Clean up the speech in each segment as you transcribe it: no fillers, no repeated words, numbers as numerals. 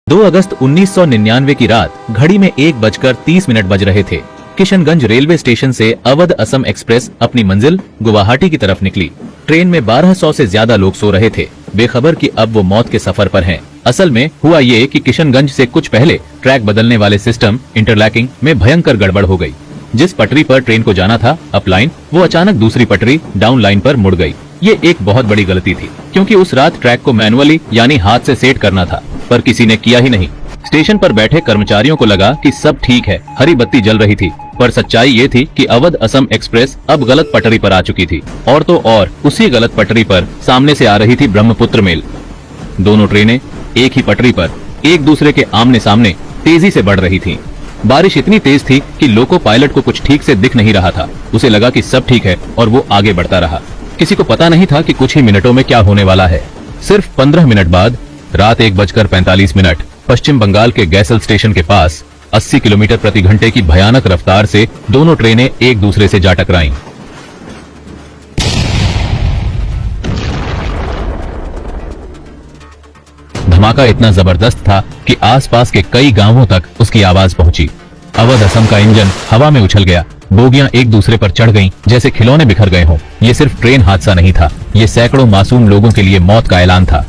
2 अगस्त 1999 की रात घड़ी में 1:30 बज रहे थे। किशनगंज रेलवे स्टेशन से अवध असम एक्सप्रेस अपनी मंजिल गुवाहाटी की तरफ निकली। ट्रेन में 1200 से ज्यादा लोग सो रहे थे, बेखबर कि अब वो मौत के सफर पर हैं। असल में हुआ ये कि किशनगंज से कुछ पहले ट्रैक बदलने वाले सिस्टम इंटरलॉकिंग में भयंकर गड़बड़ हो गई। जिस पटरी पर ट्रेन को जाना था अप लाइन, वो अचानक दूसरी पटरी डाउन लाइन पर मुड़ गई। ये एक बहुत बड़ी गलती थी, क्योंकि उस रात ट्रैक को मैनुअली यानी हाथ से सेट करना था, पर किसी ने किया ही नहीं। स्टेशन पर बैठे कर्मचारियों को लगा कि सब ठीक है, हरी बत्ती जल रही थी, पर सच्चाई ये थी कि अवध असम एक्सप्रेस अब गलत पटरी पर आ चुकी थी। और तो और उसी गलत पटरी पर सामने से आ रही थी ब्रह्मपुत्र मेल। दोनों ट्रेनें एक ही पटरी पर एक दूसरे के आमने सामने तेजी से बढ़ रही थीं। बारिश इतनी तेज थी कि लोको पायलट को कुछ ठीक से दिख नहीं रहा था। उसे लगा कि सब ठीक है और वो आगे बढ़ता रहा। किसी को पता नहीं था कि कुछ ही मिनटों में क्या होने वाला है। सिर्फ 15 मिनट बाद रात 1:45 पश्चिम बंगाल के गैसल स्टेशन के पास 80 किलोमीटर प्रति घंटे की भयानक रफ्तार से दोनों ट्रेनें एक दूसरे से जा टकराईं। धमाका इतना जबरदस्त था कि आसपास के कई गांवों तक उसकी आवाज पहुंची। अवध असम का इंजन हवा में उछल गया, बोगियां एक दूसरे पर चढ़ गईं, जैसे खिलौने बिखर गए हों। ये सिर्फ ट्रेन हादसा नहीं था, ये सैकड़ों मासूम लोगों के लिए मौत का ऐलान था।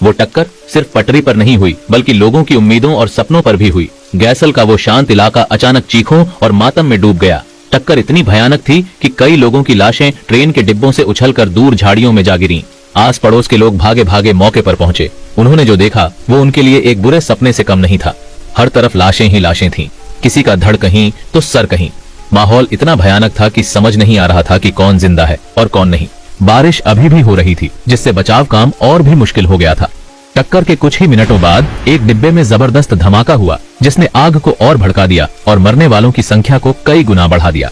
वो टक्कर सिर्फ पटरी पर नहीं हुई, बल्कि लोगों की उम्मीदों और सपनों पर भी हुई। गैसल का वो शांत इलाका अचानक चीखों और मातम में डूब गया। टक्कर इतनी भयानक थी कि कई लोगों की लाशें ट्रेन के डिब्बों से उछलकर दूर झाड़ियों में जा गिरीं। आस पड़ोस के लोग भागे भागे मौके पर पहुंचे। उन्होंने जो देखा वो उनके लिए एक बुरे सपने से कम नहीं था। हर तरफ लाशें ही लाशें थीं, किसी का धड़ कहीं तो सर कहीं। माहौल इतना भयानक था कि समझ नहीं आ रहा था कि कौन जिंदा है और कौन नहीं। बारिश अभी भी हो रही थी, जिससे बचाव काम और भी मुश्किल हो गया था। टक्कर के कुछ ही मिनटों बाद एक डिब्बे में जबरदस्त धमाका हुआ, जिसने आग को और भड़का दिया और मरने वालों की संख्या को कई गुना बढ़ा दिया।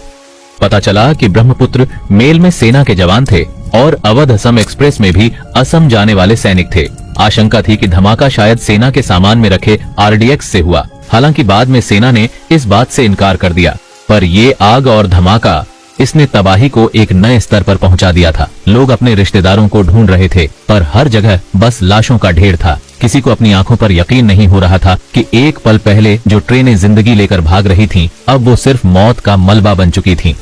पता चला कि ब्रह्मपुत्र मेल में सेना के जवान थे और अवध असम एक्सप्रेस में भी असम जाने वाले सैनिक थे। आशंका थी कि धमाका शायद सेना के सामान में रखे RDX से हुआ। हालांकि बाद में सेना ने इस बात से इनकार कर दिया। पर ये आग और धमाका, इसने तबाही को एक नए स्तर पर पहुंचा दिया था। लोग अपने रिश्तेदारों को ढूंढ रहे थे, पर हर जगह बस लाशों का ढेर था। किसी को अपनी आंखों पर यकीन नहीं हो रहा था कि एक पल पहले जो ट्रेनें जिंदगी लेकर भाग रही थीं, अब वो सिर्फ मौत का मलबा बन चुकी थीं।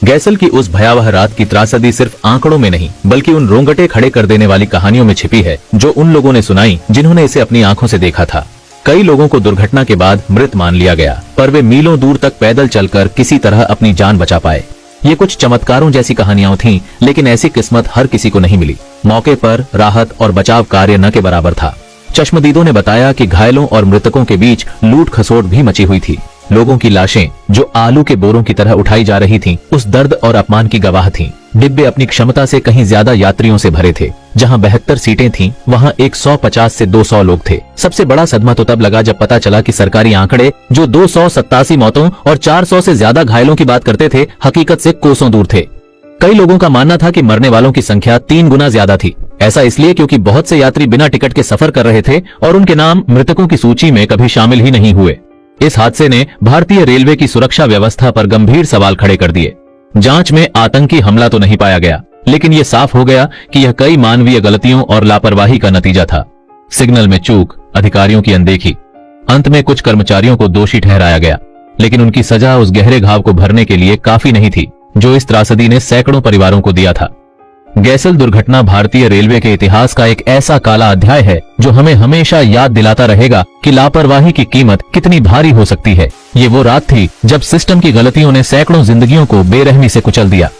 गैसल की उस भयावह रात की त्रासदी सिर्फ आंकड़ों में नहीं, बल्कि उन रोंगटे खड़े कर देने वाली कहानियों में छिपी है, जो उन लोगों ने सुनाई जिन्होंने इसे अपनी आंखों से देखा था। कई लोगों को दुर्घटना के बाद मृत मान लिया गया, पर वे मीलों दूर तक पैदल चलकर किसी तरह अपनी जान बचा पाए। ये कुछ चमत्कारों जैसी कहानियां थीं, लेकिन ऐसी किस्मत हर किसी को नहीं मिली। मौके पर राहत और बचाव कार्य न के बराबर था। चश्मदीदों ने बताया कि घायलों और मृतकों के बीच लूट खसोट भी मची हुई थी। लोगों की लाशें जो आलू के बोरों की तरह उठाई जा रही थीं, उस दर्द और अपमान की गवाह थीं। डिब्बे अपनी क्षमता से कहीं ज्यादा यात्रियों से भरे थे। जहां 72 सीटें थीं, वहां 150 से 200 लोग थे। सबसे बड़ा सदमा तो तब लगा जब पता चला कि सरकारी आंकड़े जो 287 मौतों और 400 से ज्यादा घायलों की बात करते थे, हकीकत से कोसों दूर थे। कई लोगों का मानना था कि मरने वालों की संख्या 3 गुना ज्यादा थी। ऐसा इसलिए क्योंकि बहुत से यात्री बिना टिकट के सफर कर रहे थे और उनके नाम मृतकों की सूची में कभी शामिल ही नहीं हुए। इस हादसे ने भारतीय रेलवे की सुरक्षा व्यवस्था पर गंभीर सवाल खड़े कर दिए। जांच में आतंकी हमला तो नहीं पाया गया, लेकिन यह साफ हो गया कि यह कई मानवीय गलतियों और लापरवाही का नतीजा था। सिग्नल में चूक, अधिकारियों की अनदेखी। अंत में कुछ कर्मचारियों को दोषी ठहराया गया, लेकिन उनकी सजा उस गहरे घाव को भरने के लिए काफी नहीं थी जो इस त्रासदी ने सैकड़ों परिवारों को दिया था। गैसल दुर्घटना भारतीय रेलवे के इतिहास का एक ऐसा काला अध्याय है जो हमें हमेशा याद दिलाता रहेगा कि लापरवाही की कीमत कितनी भारी हो सकती है। ये वो रात थी जब सिस्टम की गलतियों ने सैकड़ों जिंदगियों को बेरहमी से कुचल दिया।